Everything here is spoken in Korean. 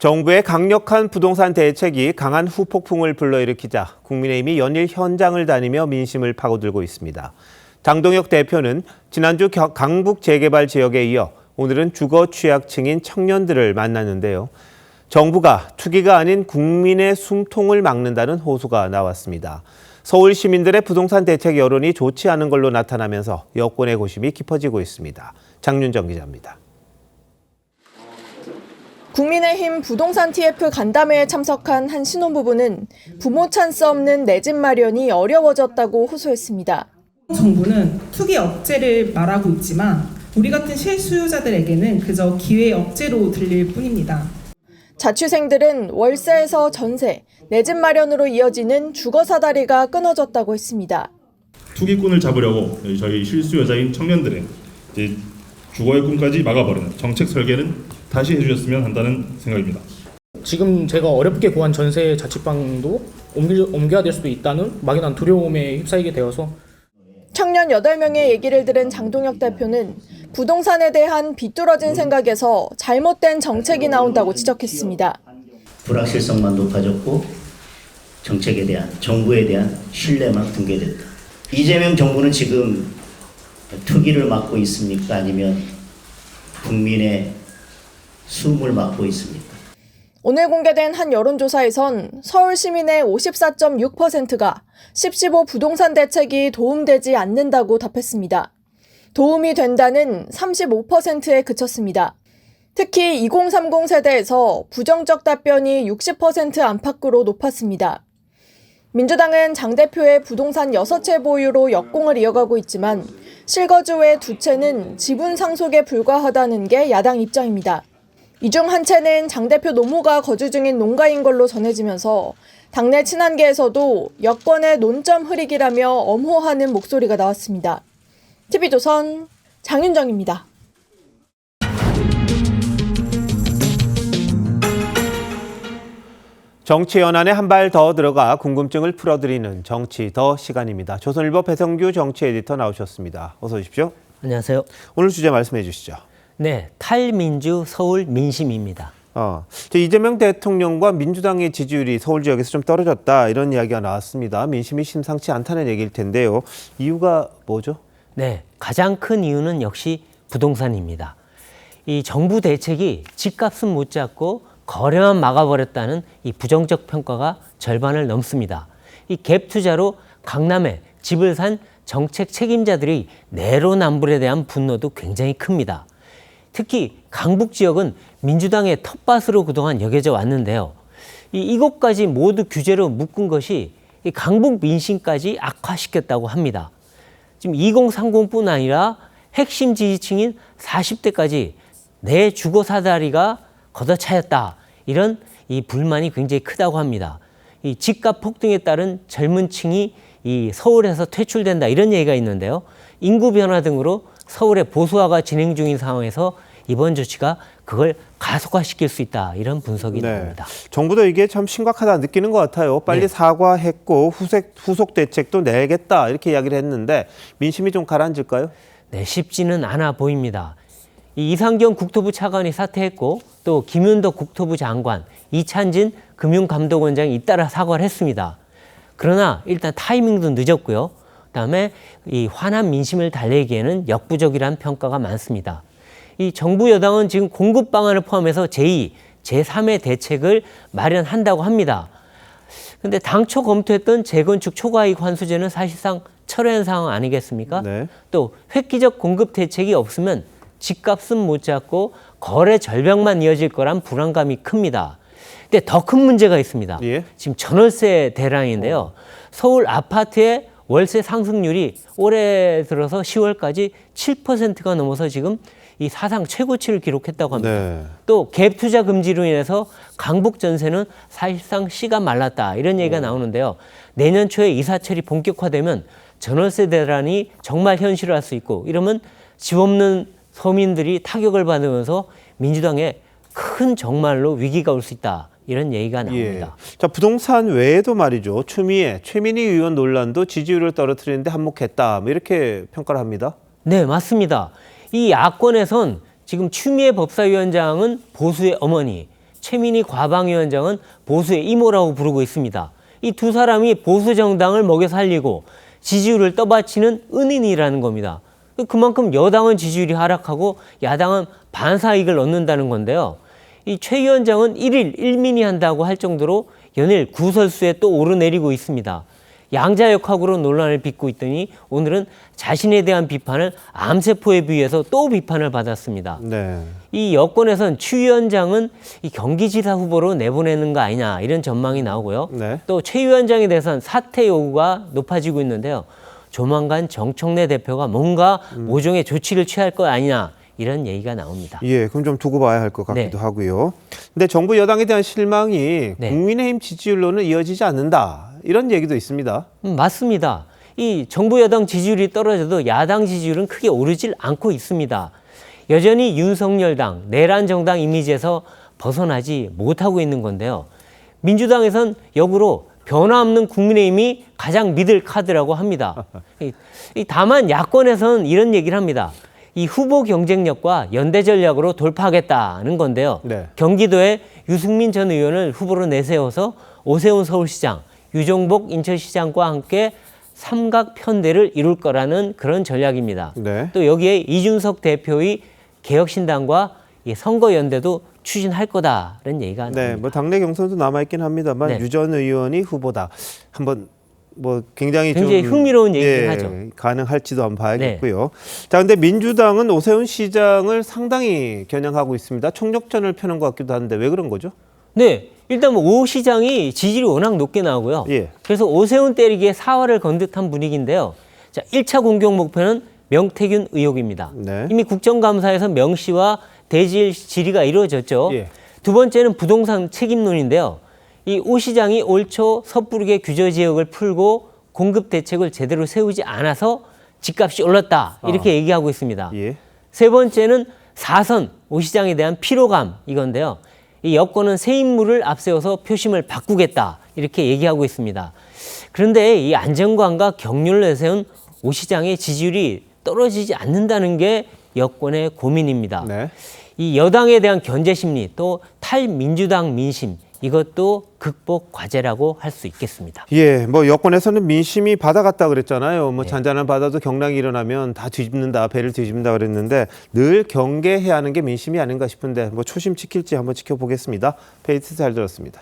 정부의 강력한 부동산 대책이 강한 후폭풍을 불러일으키자 국민의힘이 연일 현장을 다니며 민심을 파고들고 있습니다. 장동혁 대표는 지난주 강북 재개발 지역에 이어 오늘은 주거 취약층인 청년들을 만났는데요. 정부가 투기가 아닌 국민의 숨통을 막는다는 호소가 나왔습니다. 서울 시민들의 부동산 대책 여론이 좋지 않은 걸로 나타나면서 여권의 고심이 깊어지고 있습니다. 장윤정 기자입니다. 국민의힘 부동산 TF 간담회에 참석한 한 신혼부부는 부모 찬스 없는 내 집 마련이 어려워졌다고 호소했습니다. 정부는 투기 억제를 말하고 있지만 우리 같은 실수요자들에게는 그저 기회 억제로 들릴 뿐입니다. 자취생들은 월세에서 전세, 내 집 마련으로 이어지는 주거 사다리가 끊어졌다고 했습니다. 투기꾼을 잡으려고 저희 실수요자인 청년들의 주거의 꿈까지 막아버리는 정책 설계는 다시 해주셨으면 한다는 생각입니다. 지금 제가 어렵게 구한 전세 자취방도 옮겨야 될 수도 있다는 막연한 두려움에 휩싸이게 되어서 청년 8명의 얘기를 들은 장동혁 대표는 부동산에 대한 비뚤어진 생각에서 잘못된 정책이 나온다고 지적했습니다. 불확실성만 높아졌고 정책에 대한, 정부에 대한 신뢰만 붕괴됐다. 이재명 정부는 지금 투기를 막고 있습니까? 아니면 국민의 숨을 막고 있습니까? 오늘 공개된 한 여론조사에선 서울 시민의 54.6%가 10.15 부동산 대책이 도움되지 않는다고 답했습니다. 도움이 된다는 35%에 그쳤습니다. 특히 2030 세대에서 부정적 답변이 60% 안팎으로 높았습니다. 민주당은 장 대표의 부동산 6채 보유로 역공을 이어가고 있지만 실거주 외 2채는 지분 상속에 불과하다는 게 야당 입장입니다. 이 중 한 채는 장 대표 노모가 거주 중인 농가인 걸로 전해지면서 당내 친한계에서도 여권의 논점 흐리기라며 엄호하는 목소리가 나왔습니다. TV조선 장윤정입니다. 정치 연안에 한 발 더 들어가 궁금증을 풀어드리는 정치 더 시간입니다. 조선일보 배성규 정치 에디터 나오셨습니다. 어서 오십시오. 안녕하세요. 오늘 주제 말씀해 주시죠. 네, 탈민주 서울 민심입니다. 이재명 대통령과 민주당의 지지율이 서울 지역에서 좀 떨어졌다 이런 이야기가 나왔습니다. 민심이 심상치 않다는 얘기일 텐데요. 이유가 뭐죠? 네, 가장 큰 이유는 역시 부동산입니다. 이 정부 대책이 집값은 못 잡고 거래만 막아버렸다는 이 부정적 평가가 절반을 넘습니다. 이 갭 투자로 강남에 집을 산 정책 책임자들이 내로남불에 대한 분노도 굉장히 큽니다. 특히 강북 지역은 민주당의 텃밭으로 그동안 여겨져 왔는데요. 이것까지 모두 규제로 묶은 것이 이 강북 민심까지 악화시켰다고 합니다. 지금 2030뿐 아니라 핵심 지지층인 40대까지 내 주거 사다리가 걷어차였다. 이런 이 불만이 굉장히 크다고 합니다. 이 집값 폭등에 따른 젊은 층이 이 서울에서 퇴출된다 이런 얘기가 있는데요. 인구 변화 등으로 서울의 보수화가 진행 중인 상황에서 이번 조치가 그걸 가속화시킬 수 있다 이런 분석이 나옵니다. 정부도 이게 참 심각하다 느끼는 것 같아요. 빨리 사과했고 후속 대책도 내겠다 이렇게 이야기를 했는데 민심이 좀 가라앉을까요? 네, 쉽지는 않아 보입니다. 이상경 국토부 차관이 사퇴했고 또 김윤덕 국토부 장관, 이찬진 금융감독원장이 잇따라 사과를 했습니다. 그러나 일단 타이밍도 늦었고요. 그다음에 이 환한 민심을 달래기에는 역부족이라는 평가가 많습니다. 이 정부 여당은 지금 공급 방안을 포함해서 제2, 제3의 대책을 마련한다고 합니다. 그런데 당초 검토했던 재건축 초과이익 환수제는 사실상 철회한 상황 아니겠습니까? 네. 또 획기적 공급 대책이 없으면 집값은 못 잡고 거래 절벽만 이어질 거란 불안감이 큽니다. 근데 더 큰 문제가 있습니다. 예? 지금 전월세 대란인데요. 서울 아파트의 월세 상승률이 올해 들어서 10월까지 7%가 넘어서 지금 이 사상 최고치를 기록했다고 합니다. 네. 또 갭 투자 금지로 인해서 강북 전세는 사실상 씨가 말랐다 이런 얘기가 나오는데요. 내년 초에 이사철이 본격화되면 전월세 대란이 정말 현실화할 수 있고 이러면 집 없는 서민들이 타격을 받으면서 민주당에 큰 정말로 위기가 올 수 있다. 이런 얘기가 나옵니다. 예. 자, 부동산 외에도 말이죠. 추미애, 최민희 의원 논란도 지지율을 떨어뜨리는데 한몫했다. 뭐 이렇게 평가를 합니다. 네, 맞습니다. 이 야권에선 지금 추미애 법사위원장은 보수의 어머니, 최민희 과방위원장은 보수의 이모라고 부르고 있습니다. 이 두 사람이 보수 정당을 먹여 살리고 지지율을 떠받치는 은인이라는 겁니다. 그만큼 여당은 지지율이 하락하고 야당은 반사이익을 얻는다는 건데요. 이 최 위원장은 1일 1민이 한다고 할 정도로 연일 구설수에 또 오르내리고 있습니다. 양자역학으로 논란을 빚고 있더니 오늘은 자신에 대한 비판을 암세포에 비해서 또 비판을 받았습니다. 네. 이 여권에선 추 위원장은 이 경기지사 후보로 내보내는 거 아니냐 이런 전망이 나오고요. 네. 또 최 위원장에 대해서는 사퇴 요구가 높아지고 있는데요. 조만간 정청래 대표가 뭔가 모종의 조치를 취할 것 아니냐 이런 얘기가 나옵니다. 예, 그럼 좀 두고 봐야 할 것 같기도 네. 하고요. 근데 정부 여당에 대한 실망이 네. 국민의힘 지지율로는 이어지지 않는다. 이런 얘기도 있습니다. 맞습니다. 이 정부 여당 지지율이 떨어져도 야당 지지율은 크게 오르질 않고 있습니다. 여전히 윤석열당, 내란 정당 이미지에서 벗어나지 못하고 있는 건데요. 민주당에선 역으로 변화 없는 국민의힘이 가장 믿을 카드라고 합니다. 다만 야권에서는 이런 얘기를 합니다. 이 후보 경쟁력과 연대 전략으로 돌파하겠다는 건데요. 네. 경기도에 유승민 전 의원을 후보로 내세워서 오세훈 서울시장, 유종복 인천시장과 함께 삼각 편대를 이룰 거라는 그런 전략입니다. 네. 또 여기에 이준석 대표의 개혁신당과 이 선거연대도 추진할 거다라는 얘기가 네, 나옵니다. 뭐 당내 경선도 남아있긴 합니다만 네. 유 전 의원이 후보다. 한번 뭐 굉장히 굉장히 좀, 흥미로운 얘기긴 하죠. 가능할지도 한번 봐야겠고요. 자, 근데 민주당은 오세훈 시장을 상당히 겨냥하고 있습니다. 총력전을 펴는 것 같기도 한데 왜 그런 거죠? 네, 일단 뭐 오 시장이 지지율이 워낙 높게 나오고요. 예. 그래서 오세훈 때리기에 사활을 건 듯한 분위기인데요. 자, 1차 공격 목표는 명태균 의혹입니다. 네. 이미 국정감사에서 명 씨와 대질 질의가 이루어졌죠. 예. 두 번째는 부동산 책임론인데요. 이 오 시장이 올 초 섣부르게 규제 지역을 풀고 공급 대책을 제대로 세우지 않아서 집값이 올랐다 이렇게 얘기하고 있습니다. 예. 세 번째는 4선 오 시장에 대한 피로감 이건데요. 이 여권은 새 인물을 앞세워서 표심을 바꾸겠다 이렇게 얘기하고 있습니다. 그런데 이 안정감과 격려를 내세운 오 시장의 지지율이 떨어지지 않는다는 게 여권의 고민입니다. 네. 이 여당에 대한 견제 심리 또 탈민주당 민심 이것도 극복 과제라고 할 수 있겠습니다. 예, 뭐 여권에서는 민심이 바다 같다 그랬잖아요. 네. 뭐 잔잔한 바다도 경랑이 일어나면 다 뒤집는다, 배를 뒤집는다 그랬는데 늘 경계해야 하는 게 민심이 아닌가 싶은데 뭐 초심 지킬지 한번 지켜보겠습니다. 페이트 잘 들었습니다.